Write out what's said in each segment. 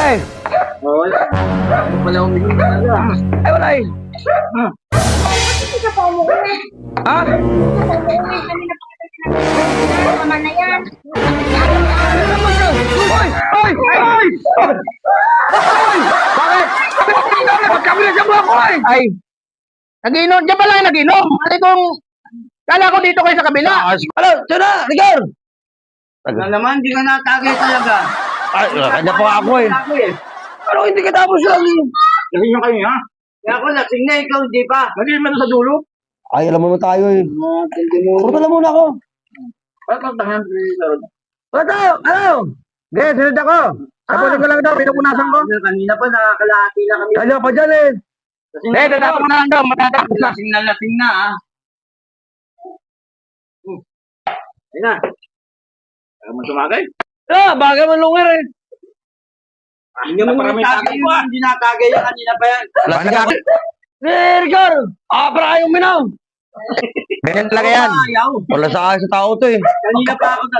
Sige. Wala. Ano pala uminom talaga? Ay, wala eh. Hindi ka pa umuwi. Ha? Hindi ka pa umuwi. Kanina pa kita sinabi. Tama na yan. Hoy! Hoy! Hoy! Hoy! Bakit? Magkabilang sa buha ko eh! Ay! Nag-inom? Diyan ba lang nag-inom? Ano kung... Kala ko dito kayo sa kabila. Ano? Diyan na! Rigar! Wala naman, di ka natagay talaga. Ay, kanya pa ako eh. Ano hindi ka tapos lang eh? Lasing nyo kayo, ha? Kaya ako lasing na, ikaw di pa. Naging man sa dulo? Ay, alam mo naman tayo eh. Purta lang muna ako. Ba't ang tangan? Purta! Ano? Hindi, sinunod ako. Tapunin ko lang daw, pinupunasan ko. Kanina pa, nakakalahati na kami. Kanya pa dyan eh. Hindi, tatapon ko na lang daw, matatapos na. Lasing na, ha? Ayun na. Kaya mo sumagay? Ah, bagay man lunger eh. Hindi mo naman tagay yun. Hindi natagay yan. Kanina pa yan. Lasing ka. Eh, Rigar! Ah, para ayaw minaw. Ganyan talaga yan. Ayaw. Wala sa akin sa tao to eh. Kanina pa ako na.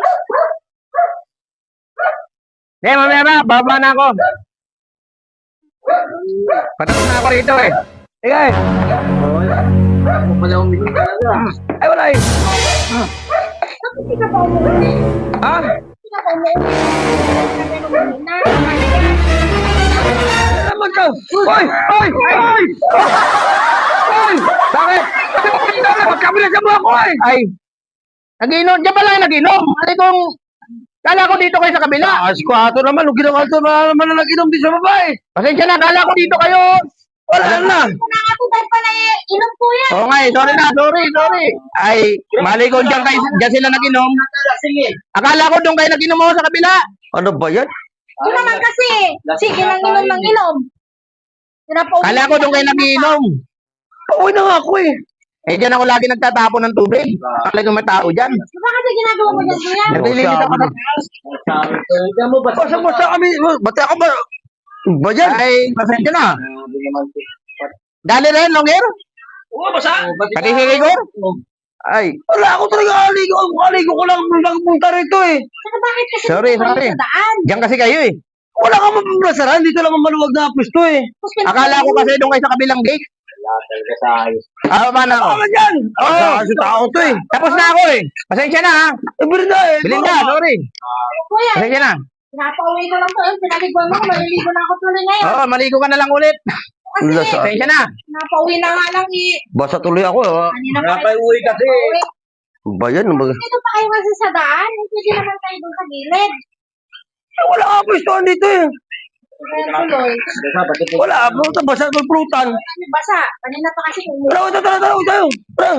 Hindi, mamaya na, baba na ako. Patapos na ako rito eh. Sige. Ano pala uminom talaga? Ay, wala eh. Bakit hindi ka pa umuwi? Ha? Hindi ka pa umuwi. Sabi mo kanina. Tama na yan. Ano naman ka? Hoy! Hoy! Hoy! Hoy! Bakit? Magkabilang sa buha ko eh. Ay! Nag-inom? Diyan ba lang nag-inom? Ano kung... Kala ko dito kayo sa kabila. Asko naman. Huwag ginawa ito naman na nag-inom din sa babae. Pasensya na. Kala ko dito kayo. Wala na. Nakakatubay pala eh. Inom po yan. Oo nga eh. Sorry na. Sorry. Ay, mali ko dyan sila nag-inom. Lasing eh. Akala ko doon kayo nag-inom ako sa kabila. Ano ba yan? Ito naman kasi. Sige nang inom ng inom. Pinapauwi. Kala ko doon kayo nag-inom. Pauwi na nga ako eh. Eh, dyan ako lagi nagtatapon ng tubig. Kala ko may tao dyan. Diba kasi ginagawa mo dyan kuya? Naglililit ako na. Kaya mo ba? Basta kami. Basta ako ba? Ba yan? Ay, pasensya na. Dali rin, Longer? Oo, basa. Pati si Rigor? Ay, wala ako talaga aligo. Aligo ko lang punta rito eh. Saka bakit kasi Sorry. sa daan? Diyan kasi kayo eh. Wala ka mapaplasaran. Dito lang ang maluwag na pwesto eh. Akala ko kasi doon kayo sa kabilang gate. Wala talaga sa ayos. Ah, ba na ako? Tama dyan. Oo. Sa tao to eh. Tapos na ako eh. Pasensya na ha. Belinda eh. Belinda, sorry. Kuya, Pasensya na. pinapauwi ko lang po. Pinaliguan mo ko. Maliligo na ako tuloy ngayon. Oo, maligo ka na lang ulit. Kasi, Pasensya na. napauwi na nga lang eh. Basta tuloy ako. Kanina Wala pa uwi kasi. Ba yan? Dito pa kayo kasi sa daan. Hindi naman kayo doon sa gilid. Wala ka pwestohan dito eh. Kaya tuloy. Wala. Basta prutan. Basa. Kanina pa kasi kung Tara.